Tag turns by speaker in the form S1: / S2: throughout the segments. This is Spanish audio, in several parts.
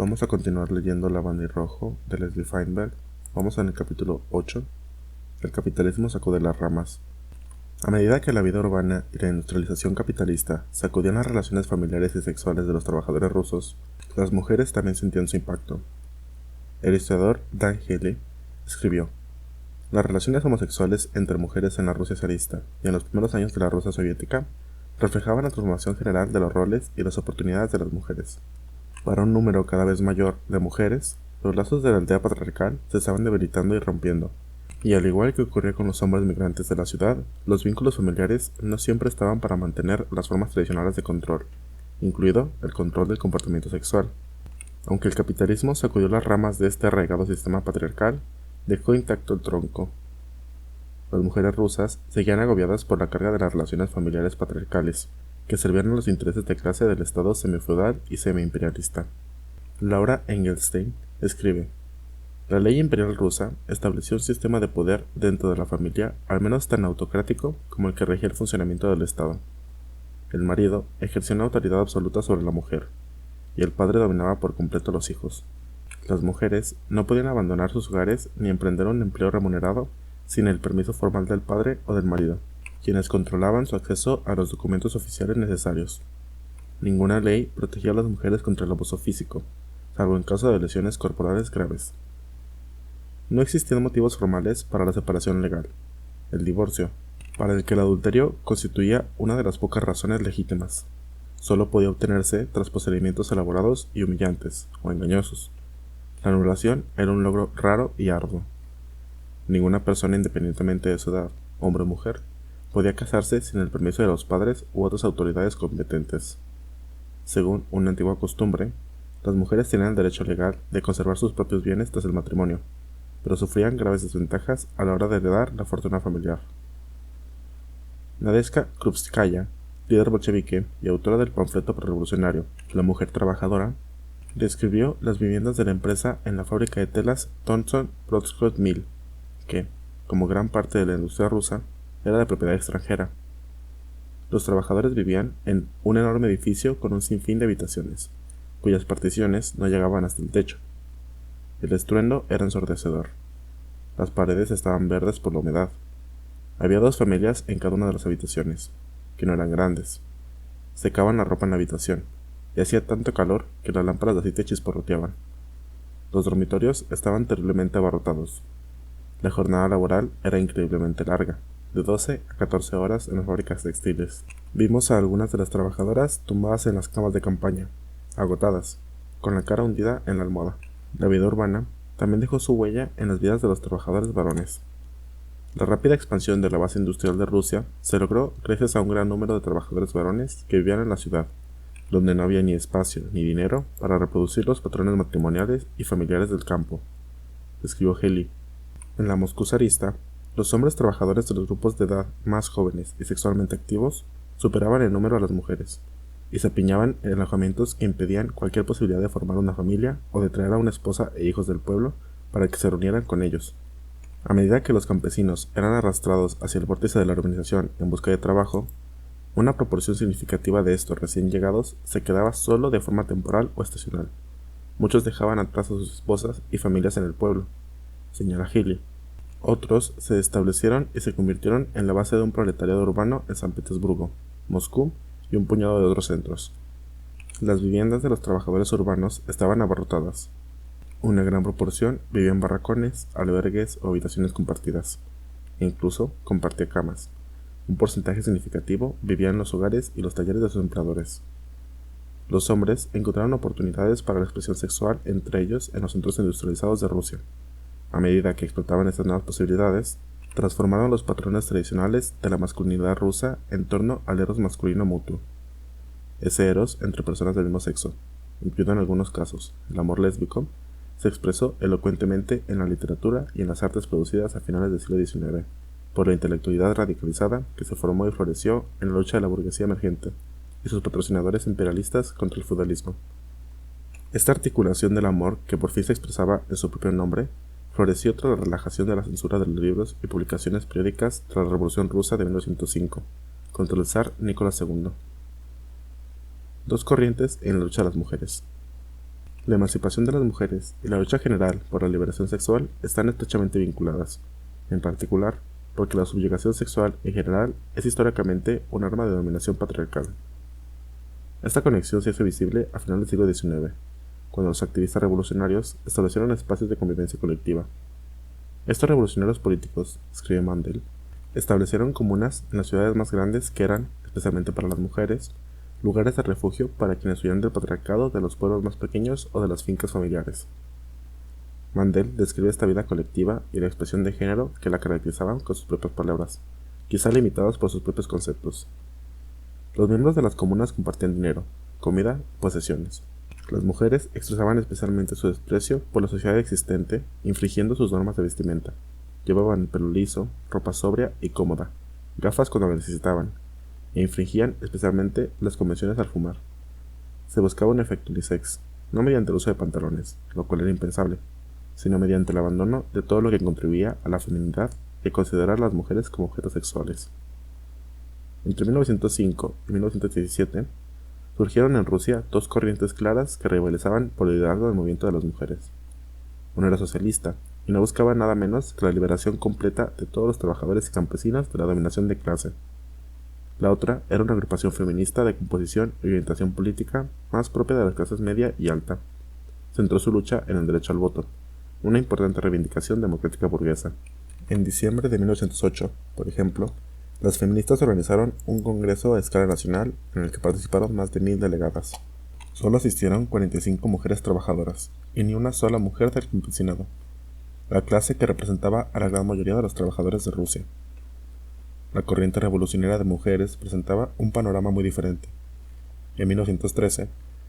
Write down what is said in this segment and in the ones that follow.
S1: Vamos a continuar leyendo La Rojo de Leslie Feinberg. Vamos en el capítulo 8. El capitalismo sacude las ramas. A medida que la vida urbana y la industrialización capitalista sacudían las relaciones familiares y sexuales de los trabajadores rusos, las mujeres también sentían su impacto. El historiador Dan Healy escribió: las relaciones homosexuales entre mujeres en la Rusia zarista y en los primeros años de la Rusia soviética reflejaban la transformación general de los roles y las oportunidades de las mujeres. Para un número cada vez mayor de mujeres, los lazos de la aldea patriarcal se estaban debilitando y rompiendo, y al igual que ocurría con los hombres migrantes de la ciudad, los vínculos familiares no siempre estaban para mantener las formas tradicionales de control, incluido el control del comportamiento sexual. Aunque el capitalismo sacudió las ramas de este arraigado sistema patriarcal, dejó intacto el tronco. Las mujeres rusas seguían agobiadas por la carga de las relaciones familiares patriarcales, que servían a los intereses de clase del Estado semifeudal y semi-imperialista. Laura Engelstein escribe: la ley imperial rusa estableció un sistema de poder dentro de la familia al menos tan autocrático como el que regía el funcionamiento del Estado. El marido ejercía una autoridad absoluta sobre la mujer, y el padre dominaba por completo a los hijos. Las mujeres no podían abandonar sus hogares ni emprender un empleo remunerado sin el permiso formal del padre o del marido, quienes controlaban su acceso a los documentos oficiales necesarios. Ninguna ley protegía a las mujeres contra el abuso físico, salvo en caso de lesiones corporales graves. No existían motivos formales para la separación legal, el divorcio, para el que el adulterio constituía una de las pocas razones legítimas. Solo podía obtenerse tras procedimientos elaborados y humillantes, o engañosos. La anulación era un logro raro y arduo. Ninguna persona, independientemente de su edad, hombre o mujer, podía casarse sin el permiso de los padres u otras autoridades competentes. Según una antigua costumbre, las mujeres tenían el derecho legal de conservar sus propios bienes tras el matrimonio, pero sufrían graves desventajas a la hora de heredar la fortuna familiar. Nadezhda Krupskaya, líder bolchevique y autora del panfleto revolucionario La mujer trabajadora, describió las viviendas de la empresa en la fábrica de telas Thomson-Brodsky Mill, que, como gran parte de la industria rusa, era de propiedad extranjera. Los trabajadores vivían en un enorme edificio con un sinfín de habitaciones, cuyas particiones no llegaban hasta el techo. El estruendo era ensordecedor. Las paredes estaban verdes por la humedad. Había 2 familias en cada una de las habitaciones, que no eran grandes. Secaban la ropa en la habitación, y hacía tanto calor que las lámparas de aceite chisporroteaban. Los dormitorios estaban terriblemente abarrotados. La jornada laboral era increíblemente larga, de 12 a 14 horas en las fábricas textiles. Vimos a algunas de las trabajadoras tumbadas en las camas de campaña, agotadas, con la cara hundida en la almohada. La vida urbana también dejó su huella en las vidas de los trabajadores varones. La rápida expansión de la base industrial de Rusia se logró gracias a un gran número de trabajadores varones que vivían en la ciudad, donde no había ni espacio ni dinero para reproducir los patrones matrimoniales y familiares del campo, escribió Healy. En la Moscú zarista, los hombres trabajadores de los grupos de edad más jóvenes y sexualmente activos superaban en número a las mujeres, y se apiñaban en alojamientos que impedían cualquier posibilidad de formar una familia o de traer a una esposa e hijos del pueblo para que se reunieran con ellos. A medida que los campesinos eran arrastrados hacia el vórtice de la urbanización en busca de trabajo, una proporción significativa de estos recién llegados se quedaba solo de forma temporal o estacional. Muchos dejaban atrás a sus esposas y familias en el pueblo, señala Healy. Otros se establecieron y se convirtieron en la base de un proletariado urbano en San Petersburgo, Moscú y un puñado de otros centros. Las viviendas de los trabajadores urbanos estaban abarrotadas. Una gran proporción vivía en barracones, albergues o habitaciones compartidas, e incluso compartía camas. Un porcentaje significativo vivía en los hogares y los talleres de sus empleadores. Los hombres encontraron oportunidades para la expresión sexual entre ellos en los centros industrializados de Rusia. A medida que explotaban estas nuevas posibilidades, transformaron los patrones tradicionales de la masculinidad rusa en torno al eros masculino mutuo. Ese eros entre personas del mismo sexo, incluido en algunos casos el amor lésbico, se expresó elocuentemente en la literatura y en las artes producidas a finales del siglo XIX, por la intelectualidad radicalizada que se formó y floreció en la lucha de la burguesía emergente y sus patrocinadores imperialistas contra el feudalismo. Esta articulación del amor, que por fin se expresaba en su propio nombre, floreció tras la relajación de la censura de los libros y publicaciones periódicas tras la Revolución Rusa de 1905, contra el zar Nicolás II. 2 corrientes en la lucha de las mujeres. La emancipación de las mujeres y la lucha general por la liberación sexual están estrechamente vinculadas, en particular porque la subyugación sexual en general es históricamente un arma de dominación patriarcal. Esta conexión se hizo visible a finales del siglo XIX, cuando los activistas revolucionarios establecieron espacios de convivencia colectiva. Estos revolucionarios políticos, escribe Mandel, establecieron comunas en las ciudades más grandes que eran, especialmente para las mujeres, lugares de refugio para quienes huían del patriarcado de los pueblos más pequeños o de las fincas familiares. Mandel describe esta vida colectiva y la expresión de género que la caracterizaban con sus propias palabras, quizá limitadas por sus propios conceptos. Los miembros de las comunas compartían dinero, comida y posesiones. Las mujeres expresaban especialmente su desprecio por la sociedad existente, infringiendo sus normas de vestimenta. Llevaban pelo liso, ropa sobria y cómoda, gafas cuando las necesitaban, e infringían especialmente las convenciones al fumar. Se buscaba un efecto unisex, no mediante el uso de pantalones, lo cual era impensable, sino mediante el abandono de todo lo que contribuía a la feminidad y considerar a las mujeres como objetos sexuales. Entre 1905 y 1917 surgieron en Rusia dos corrientes claras que rivalizaban por el liderazgo del movimiento de las mujeres. Una era socialista, y no buscaba nada menos que la liberación completa de todos los trabajadores y campesinos de la dominación de clase. La otra era una agrupación feminista de composición y orientación política más propia de las clases media y alta. Centró su lucha en el derecho al voto, una importante reivindicación democrática burguesa. En diciembre de 1908, por ejemplo, las feministas organizaron un congreso a escala nacional en el que participaron más de 1000 delegadas. Solo asistieron 45 mujeres trabajadoras, y ni una sola mujer del campesinado, la clase que representaba a la gran mayoría de los trabajadores de Rusia. La corriente revolucionaria de mujeres presentaba un panorama muy diferente. En 1913,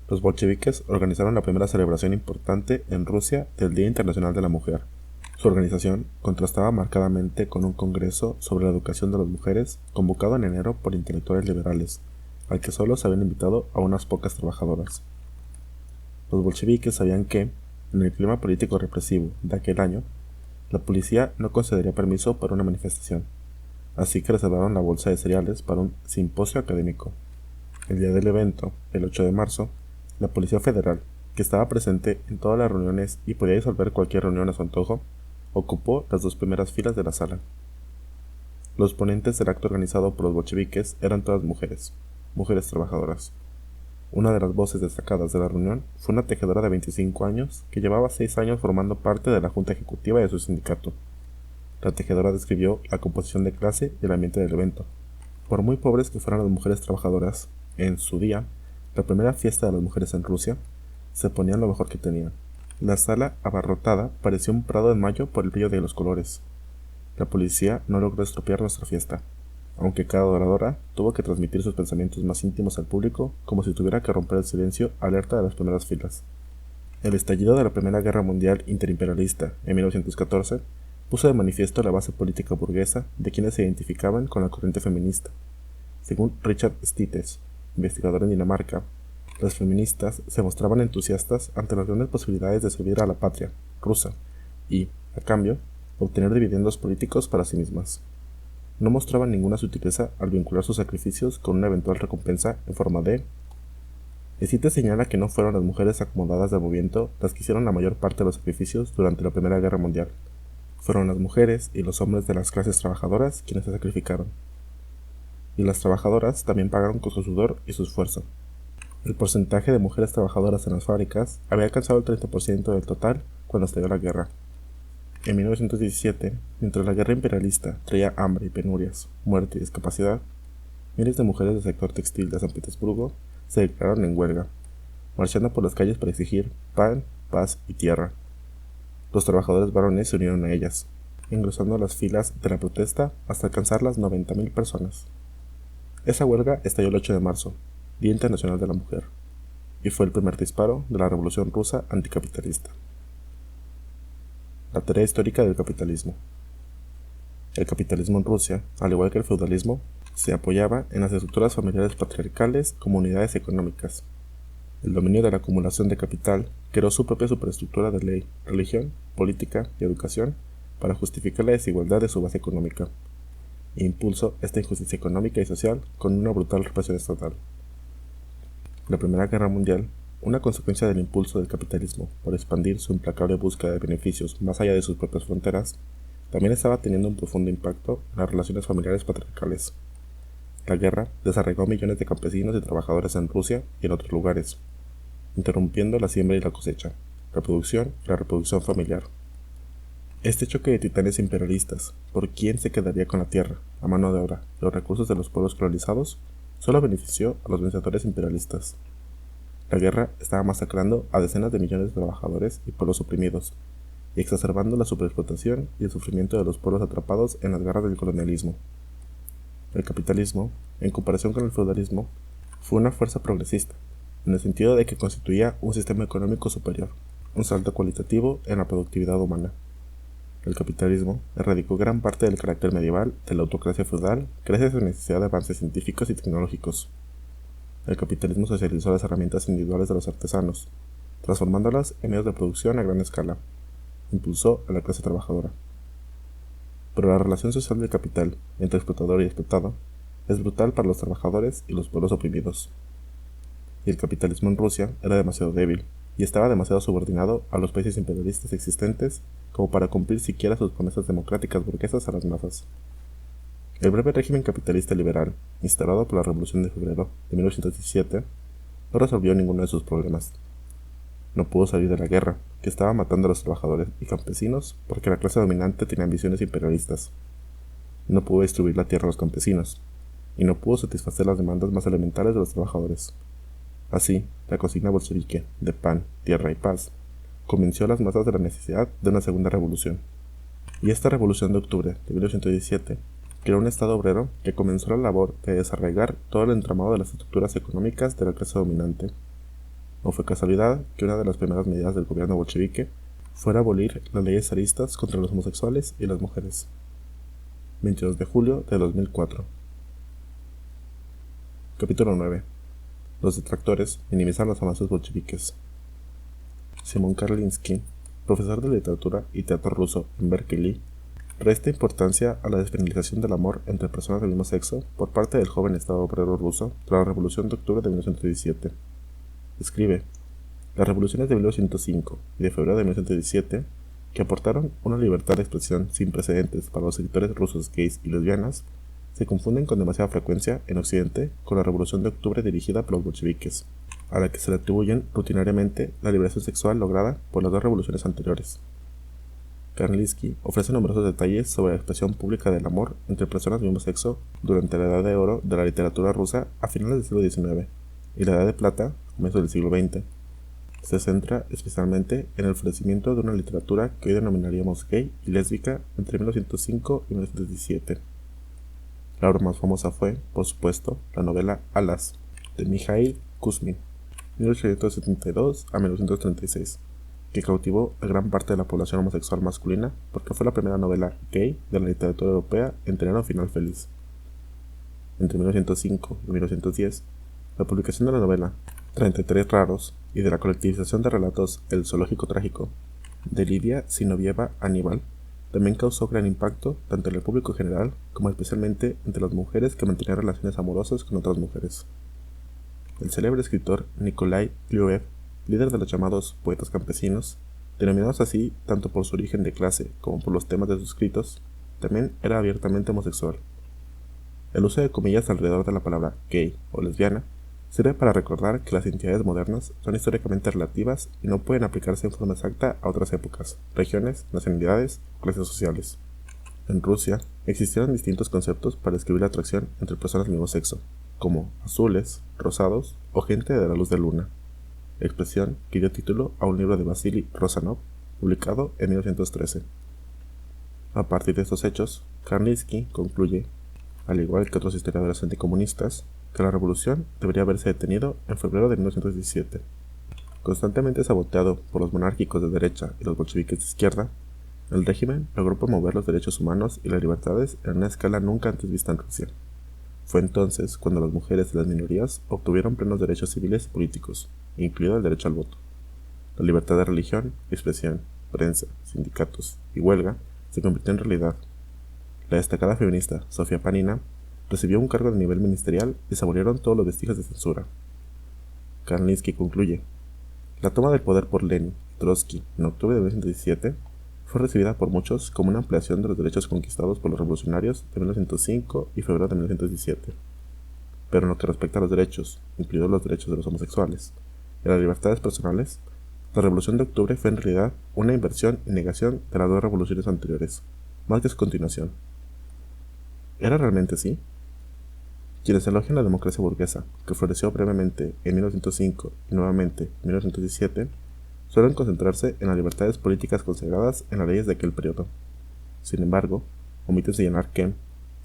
S1: los bolcheviques organizaron la primera celebración importante en Rusia del Día Internacional de la Mujer. Su organización contrastaba marcadamente con un congreso sobre la educación de las mujeres convocado en enero por intelectuales liberales, al que solo se habían invitado a unas pocas trabajadoras. Los bolcheviques sabían que, en el clima político represivo de aquel año, la policía no concedería permiso para una manifestación, así que reservaron la bolsa de cereales para un simposio académico. El día del evento, el 8 de marzo, la Policía Federal, que estaba presente en todas las reuniones y podía disolver cualquier reunión a su antojo, ocupó las dos primeras filas de la sala. Los ponentes del acto organizado por los bolcheviques eran todas mujeres trabajadoras. Una de las voces destacadas de la reunión fue una tejedora de 25 años que llevaba 6 años formando parte de la junta ejecutiva de su sindicato. La tejedora describió la composición de clase y el ambiente del evento. Por muy pobres que fueran las mujeres trabajadoras, en su día, la primera fiesta de las mujeres en Rusia, se ponían lo mejor que tenían. La sala abarrotada parecía un prado en mayo por el brillo de los colores. La policía no logró estropear nuestra fiesta, aunque cada oradora tuvo que transmitir sus pensamientos más íntimos al público como si tuviera que romper el silencio alerta de las primeras filas. El estallido de la Primera Guerra Mundial Interimperialista en 1914 puso de manifiesto la base política burguesa de quienes se identificaban con la corriente feminista. Según Richard Stites, investigador en Dinamarca, las feministas se mostraban entusiastas ante las grandes posibilidades de servir a la patria rusa y, a cambio, obtener dividendos políticos para sí mismas. No mostraban ninguna sutileza al vincular sus sacrificios con una eventual recompensa en forma de... Stites señala que no fueron las mujeres acomodadas del movimiento las que hicieron la mayor parte de los sacrificios durante la Primera Guerra Mundial. Fueron las mujeres y los hombres de las clases trabajadoras quienes se sacrificaron. Y las trabajadoras también pagaron con su sudor y su esfuerzo. El porcentaje de mujeres trabajadoras en las fábricas había alcanzado el 30% del total cuando estalló la guerra. En 1917, mientras la guerra imperialista traía hambre y penurias, muerte y discapacidad, miles de mujeres del sector textil de San Petersburgo se declararon en huelga, marchando por las calles para exigir pan, paz y tierra. Los trabajadores varones se unieron a ellas, engrosando las filas de la protesta hasta alcanzar las 90.000 personas. Esa huelga estalló el 8 de marzo, Día Internacional de la Mujer, y fue el primer disparo de la Revolución Rusa anticapitalista. La teoría histórica del capitalismo. El capitalismo en Rusia, al igual que el feudalismo, se apoyaba en las estructuras familiares patriarcales como unidades económicas. El dominio de la acumulación de capital creó su propia superestructura de ley, religión, política y educación para justificar la desigualdad de su base económica, e impulsó esta injusticia económica y social con una brutal represión estatal. La Primera Guerra Mundial Una consecuencia del impulso del capitalismo por expandir su implacable búsqueda de beneficios más allá de sus propias fronteras, también estaba teniendo un profundo impacto en las relaciones familiares patriarcales. La guerra desarraigó millones de campesinos y trabajadores en Rusia y en otros lugares, interrumpiendo la siembra y la cosecha, reproducción y la reproducción familiar. Este choque de titanes imperialistas, por quién se quedaría con la tierra, la mano de obra y los recursos de los pueblos colonizados, solo benefició a los vencedores imperialistas. La guerra estaba masacrando a decenas de millones de trabajadores y pueblos oprimidos, y exacerbando la superexplotación y el sufrimiento de los pueblos atrapados en las garras del colonialismo. El capitalismo, en comparación con el feudalismo, fue una fuerza progresista, en el sentido de que constituía un sistema económico superior, un salto cualitativo en la productividad humana. El capitalismo erradicó gran parte del carácter medieval de la autocracia feudal gracias a la necesidad de avances científicos y tecnológicos. El capitalismo socializó las herramientas individuales de los artesanos, transformándolas en medios de producción a gran escala. Impulsó a la clase trabajadora. Pero la relación social del capital entre explotador y explotado es brutal para los trabajadores y los pueblos oprimidos. Y el capitalismo en Rusia era demasiado débil y estaba demasiado subordinado a los países imperialistas existentes como para cumplir siquiera sus promesas democráticas burguesas a las masas. El breve régimen capitalista liberal, instalado por la Revolución de Febrero de 1917, no resolvió ninguno de sus problemas. No pudo salir de la guerra, que estaba matando a los trabajadores y campesinos porque la clase dominante tenía ambiciones imperialistas. No pudo distribuir la tierra a los campesinos, y no pudo satisfacer las demandas más elementales de los trabajadores. Así, la consigna bolchevique de pan, tierra y paz convenció a las masas de la necesidad de una segunda revolución. Y esta revolución de octubre de 1917 creó un Estado obrero que comenzó la labor de desarraigar todo el entramado de las estructuras económicas de la clase dominante. No fue casualidad que una de las primeras medidas del gobierno bolchevique fuera abolir las leyes zaristas contra los homosexuales y las mujeres. 22 de julio de 2004. Capítulo 9. Los detractores minimizan los avances bolcheviques. Simón Karlinsky, profesor de literatura y teatro ruso en Berkeley, resta importancia a la despenalización del amor entre personas del mismo sexo por parte del joven Estado obrero ruso tras la Revolución de Octubre de 1917. Escribe: las revoluciones de 1905 y de febrero de 1917, que aportaron una libertad de expresión sin precedentes para los sectores rusos gays y lesbianas, se confunden con demasiada frecuencia en Occidente con la Revolución de Octubre dirigida por los bolcheviques, a la que se le atribuyen rutinariamente la liberación sexual lograda por las dos revoluciones anteriores. Karlinsky ofrece numerosos detalles sobre la expresión pública del amor entre personas del mismo sexo durante la Edad de Oro de la literatura rusa a finales del siglo XIX y la Edad de Plata a comienzos del siglo XX. Se centra especialmente en el florecimiento de una literatura que hoy denominaríamos gay y lésbica entre 1905 y 1917. La obra más famosa fue, por supuesto, la novela Alas, de Mikhail Kuzmin, 1872 a 1936, que cautivó a gran parte de la población homosexual masculina porque fue la primera novela gay de la literatura europea en tener un final feliz. Entre 1905 y 1910, la publicación de la novela 33 raros y de la colectivización de relatos El zoológico trágico de Lidia Sinovieva Aníbal también causó gran impacto tanto en el público general como especialmente entre las mujeres que mantenían relaciones amorosas con otras mujeres. El célebre escritor Nikolai Kliuev, líder de los llamados poetas campesinos, denominados así tanto por su origen de clase como por los temas de sus escritos, también era abiertamente homosexual. El uso de comillas alrededor de la palabra gay o lesbiana sirve para recordar que las identidades modernas son históricamente relativas y no pueden aplicarse en forma exacta a otras épocas, regiones, nacionalidades o clases sociales. En Rusia existieron distintos conceptos para describir la atracción entre personas del mismo sexo, como azules, rosados o gente de la luz de luna, expresión que dio título a un libro de Vasily Rozanov, publicado en 1913. A partir de estos hechos, Karlinsky concluye, al igual que otros historiadores anticomunistas, que la revolución debería haberse detenido en febrero de 1917. Constantemente saboteado por los monárquicos de derecha y los bolcheviques de izquierda, el régimen logró promover los derechos humanos y las libertades en una escala nunca antes vista en Rusia. Fue entonces cuando las mujeres y las minorías obtuvieron plenos derechos civiles y políticos, incluido el derecho al voto. La libertad de religión, expresión, prensa, sindicatos y huelga se convirtió en realidad. La destacada feminista Sofía Panina recibió un cargo de nivel ministerial y se abolieron todos los vestigios de censura. Karlinsky concluye: La toma del poder por Lenin y Trotsky en octubre de 1917 fue recibida por muchos como una ampliación de los derechos conquistados por los revolucionarios de 1905 y febrero de 1917. Pero en lo que respecta a los derechos, incluidos los derechos de los homosexuales y las libertades personales, la Revolución de Octubre fue en realidad una inversión y negación de las dos revoluciones anteriores, más que su continuación. ¿Era realmente así? Quienes elogian la democracia burguesa, que floreció brevemente en 1905 y nuevamente en 1917, suelen concentrarse en las libertades políticas consagradas en las leyes de aquel periodo. Sin embargo, omiten señalar que,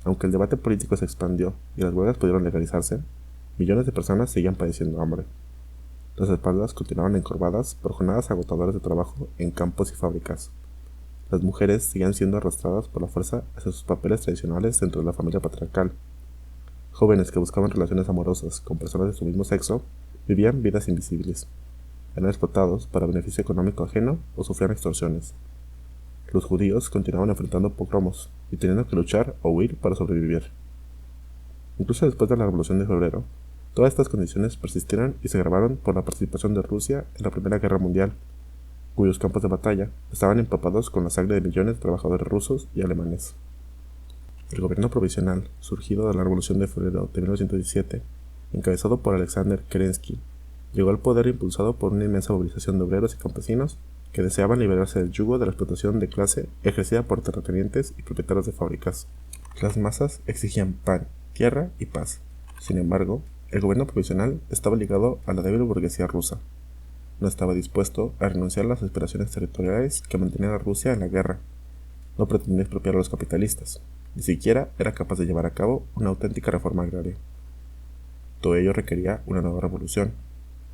S1: aunque el debate político se expandió y las huelgas pudieron legalizarse, millones de personas seguían padeciendo hambre. Las espaldas continuaban encorvadas por jornadas agotadoras de trabajo en campos y fábricas. Las mujeres seguían siendo arrastradas por la fuerza hacia sus papeles tradicionales dentro de la familia patriarcal. Jóvenes que buscaban relaciones amorosas con personas de su mismo sexo vivían vidas invisibles. Eran explotados para beneficio económico ajeno o sufrían extorsiones. Los judíos continuaban enfrentando pogromos y teniendo que luchar o huir para sobrevivir. Incluso después de la Revolución de Febrero, todas estas condiciones persistieron y se agravaron por la participación de Rusia en la Primera Guerra Mundial, cuyos campos de batalla estaban empapados con la sangre de millones de trabajadores rusos y alemanes. El gobierno provisional, surgido de la Revolución de Febrero de 1917, encabezado por Alexander Kerensky, llegó al poder impulsado por una inmensa movilización de obreros y campesinos que deseaban liberarse del yugo de la explotación de clase ejercida por terratenientes y propietarios de fábricas. Las masas exigían pan, tierra y paz. Sin embargo, el gobierno provisional estaba ligado a la débil burguesía rusa. No estaba dispuesto a renunciar a las aspiraciones territoriales que mantenían a Rusia en la guerra. No pretendía expropiar a los capitalistas. Ni siquiera era capaz de llevar a cabo una auténtica reforma agraria. Todo ello requería una nueva revolución.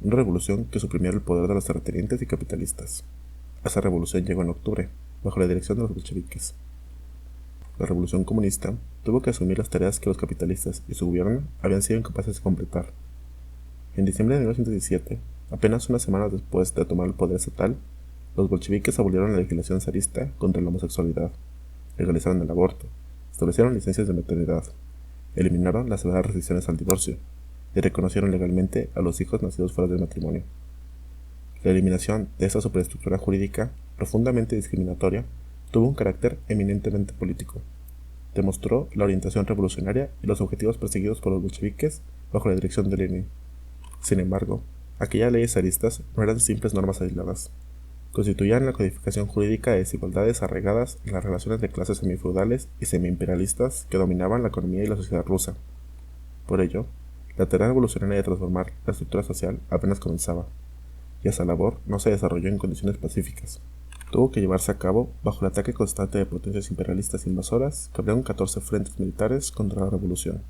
S1: Una revolución que suprimiera el poder de los terratenientes y capitalistas. Esa revolución llegó en octubre, bajo la dirección de los bolcheviques. La revolución comunista tuvo que asumir las tareas que los capitalistas y su gobierno habían sido incapaces de completar. En diciembre de 1917, apenas unas semanas después de tomar el poder estatal, los bolcheviques abolieron la legislación zarista contra la homosexualidad, legalizaron el aborto, establecieron licencias de maternidad, eliminaron las severas restricciones al divorcio y reconocieron legalmente a los hijos nacidos fuera del matrimonio. La eliminación de esta superestructura jurídica profundamente discriminatoria tuvo un carácter eminentemente político. Demostró la orientación revolucionaria y los objetivos perseguidos por los bolcheviques bajo la dirección de Lenin. Sin embargo, aquellas leyes zaristas no eran simples normas aisladas. Constituían la codificación jurídica de desigualdades arraigadas en las relaciones de clases semifeudales y semi-imperialistas que dominaban la economía y la sociedad rusa. Por ello, la tarea revolucionaria de transformar la estructura social apenas comenzaba, y esa labor no se desarrolló en condiciones pacíficas. Tuvo que llevarse a cabo bajo el ataque constante de potencias imperialistas invasoras que abrieron 14 frentes militares contra la revolución.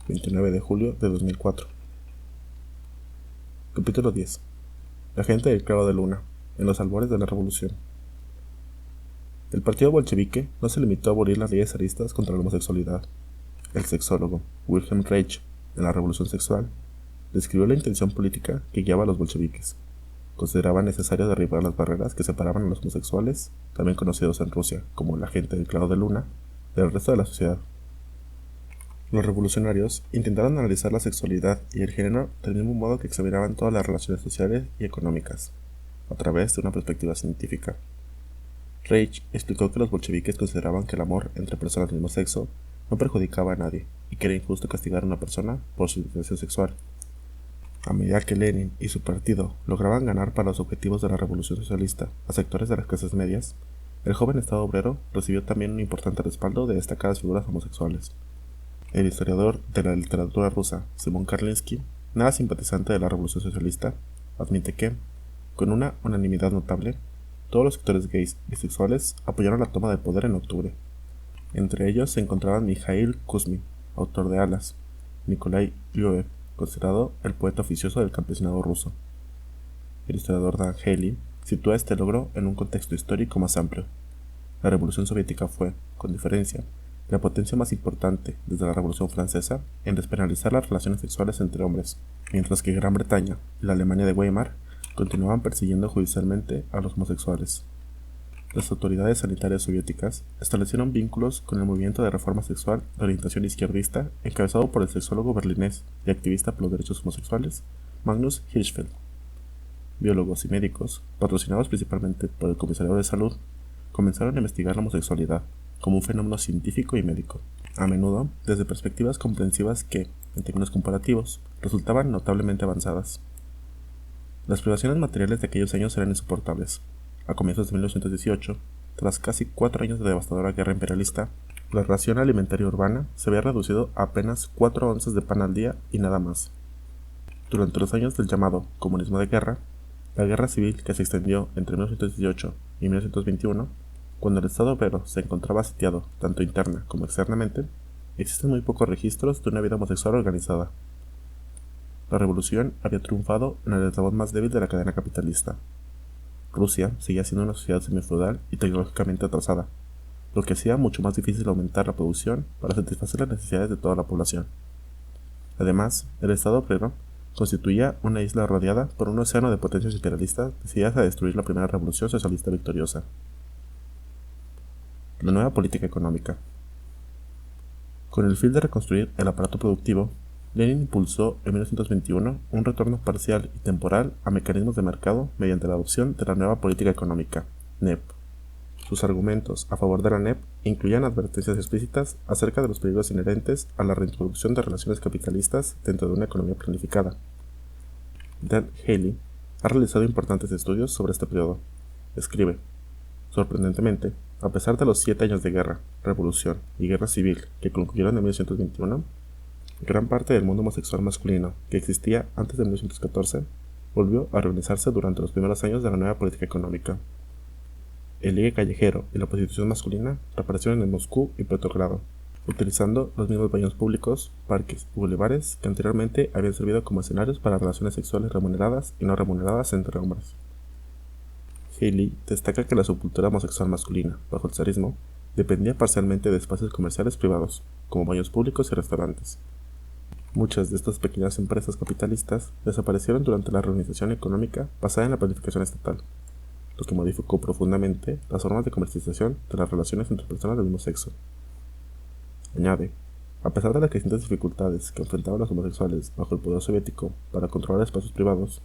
S1: 29 de julio de 2004. Capítulo 10. La gente del claro de luna, en los albores de la revolución. El partido bolchevique no se limitó a abolir las leyes zaristas contra la homosexualidad. El sexólogo Wilhelm Reich, en la Revolución Sexual, describió la intención política que guiaba a los bolcheviques. Consideraba necesario derribar las barreras que separaban a los homosexuales, también conocidos en Rusia como la gente del claro de luna, del resto de la sociedad. Los revolucionarios intentaron analizar la sexualidad y el género del mismo modo que examinaban todas las relaciones sociales y económicas, a través de una perspectiva científica. Reich explicó que los bolcheviques consideraban que el amor entre personas del mismo sexo no perjudicaba a nadie y que era injusto castigar a una persona por su orientación sexual. A medida que Lenin y su partido lograban ganar para los objetivos de la revolución socialista a sectores de las clases medias, el joven Estado obrero recibió también un importante respaldo de destacadas figuras homosexuales. El historiador de la literatura rusa, Simón Karlinsky, nada simpatizante de la revolución socialista, admite que, con una unanimidad notable, todos los sectores gays y bisexuales apoyaron la toma del poder en octubre. Entre ellos se encontraban Mikhail Kuzmin, autor de Alas, Nikolai Lyoev, considerado el poeta oficioso del campesinado ruso. El historiador Dan Haley sitúa este logro en un contexto histórico más amplio. La Revolución Soviética fue, con diferencia, la potencia más importante desde la Revolución Francesa en despenalizar las relaciones sexuales entre hombres, mientras que Gran Bretaña y la Alemania de Weimar continuaban persiguiendo judicialmente a los homosexuales. Las autoridades sanitarias soviéticas establecieron vínculos con el movimiento de reforma sexual de orientación izquierdista encabezado por el sexólogo berlinés y activista por los derechos homosexuales Magnus Hirschfeld. biólogos y médicos, patrocinados principalmente por el Comisariado de Salud, comenzaron a investigar la homosexualidad como un fenómeno científico y médico, a menudo desde perspectivas comprensivas que, en términos comparativos, resultaban notablemente avanzadas. Las privaciones materiales de aquellos años eran insoportables. A comienzos de 1918, tras casi 4 años de devastadora guerra imperialista, la ración alimentaria urbana se había reducido a apenas 4 onzas de pan al día y nada más. Durante los años del llamado comunismo de guerra, la guerra civil que se extendió entre 1918 y 1921, cuando el Estado obrero se encontraba sitiado tanto interna como externamente, existen muy pocos registros de una vida homosexual organizada. La revolución había triunfado en el eslabón más débil de la cadena capitalista. Rusia seguía siendo una sociedad semifeudal y tecnológicamente atrasada, lo que hacía mucho más difícil aumentar la producción para satisfacer las necesidades de toda la población. Además, el Estado obrero constituía una isla rodeada por un océano de potencias imperialistas decididas a destruir la primera revolución socialista victoriosa. La nueva política económica. Con el fin de reconstruir el aparato productivo, Lenin impulsó en 1921 un retorno parcial y temporal a mecanismos de mercado mediante la adopción de la nueva política económica, NEP. Sus argumentos a favor de la NEP incluían advertencias explícitas acerca de los peligros inherentes a la reintroducción de relaciones capitalistas dentro de una economía planificada. Dan Haley ha realizado importantes estudios sobre este periodo. Escribe: sorprendentemente, a pesar de los 7 años de guerra, revolución y guerra civil que concluyeron en 1921, gran parte del mundo homosexual masculino que existía antes de 1914 volvió a reorganizarse durante los primeros años de la nueva política económica. El ligue callejero y la prostitución masculina reaparecieron en Moscú y Petrogrado, utilizando los mismos baños públicos, parques y bulevares que anteriormente habían servido como escenarios para relaciones sexuales remuneradas y no remuneradas entre hombres. Haley destaca que la subcultura homosexual masculina, bajo el zarismo, dependía parcialmente de espacios comerciales privados, como baños públicos y restaurantes. Muchas de estas pequeñas empresas capitalistas desaparecieron durante la reorganización económica basada en la planificación estatal, lo que modificó profundamente las formas de comercialización de las relaciones entre personas del mismo sexo. Añade: a pesar de las crecientes dificultades que enfrentaban los homosexuales bajo el poder soviético para controlar espacios privados,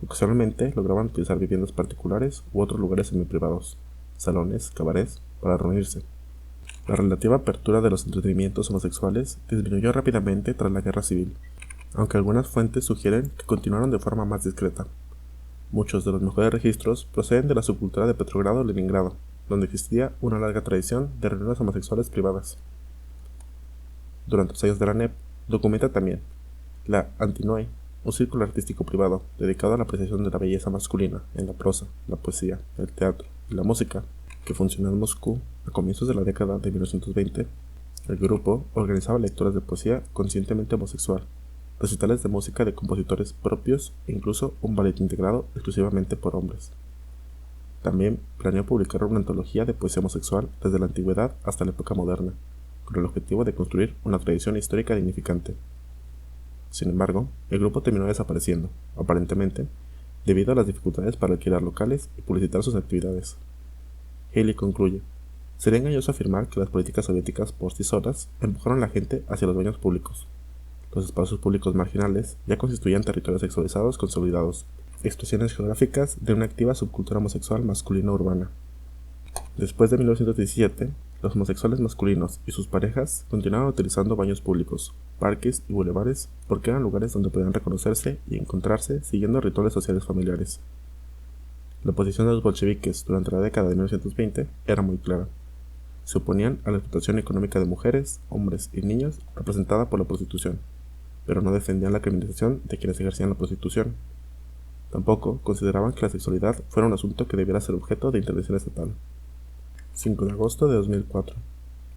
S1: ocasionalmente lograban utilizar viviendas particulares u otros lugares semiprivados, salones, cabarets, para reunirse. La relativa apertura de los entretenimientos homosexuales disminuyó rápidamente tras la guerra civil, aunque algunas fuentes sugieren que continuaron de forma más discreta. Muchos de los mejores registros proceden de la subcultura de Petrogrado-Leningrado, donde existía una larga tradición de reuniones homosexuales privadas. Durante los años de la NEP, documenta también la Antinoe, un círculo artístico privado dedicado a la apreciación de la belleza masculina en la prosa, la poesía, el teatro y la música, que funcionó en Moscú a comienzos de la década de 1920. El grupo organizaba lecturas de poesía conscientemente homosexual, recitales de música de compositores propios e incluso un ballet integrado exclusivamente por hombres. También planeó publicar una antología de poesía homosexual desde la antigüedad hasta la época moderna, con el objetivo de construir una tradición histórica dignificante. Sin embargo, el grupo terminó desapareciendo, aparentemente, debido a las dificultades para alquilar locales y publicitar sus actividades. Haley concluye: sería engañoso afirmar que las políticas soviéticas por sí solas empujaron a la gente hacia los baños públicos. Los espacios públicos marginales ya constituían territorios sexualizados consolidados, expresiones geográficas de una activa subcultura homosexual masculina urbana. Después de 1917, los homosexuales masculinos y sus parejas continuaron utilizando baños públicos, parques y bulevares porque eran lugares donde podían reconocerse y encontrarse siguiendo rituales sociales familiares. La posición de los bolcheviques durante la década de 1920 era muy clara. Se oponían a la explotación económica de mujeres, hombres y niños representada por la prostitución, pero no defendían la criminalización de quienes ejercían la prostitución. Tampoco consideraban que la sexualidad fuera un asunto que debiera ser objeto de intervención estatal. 5 de agosto de 2004.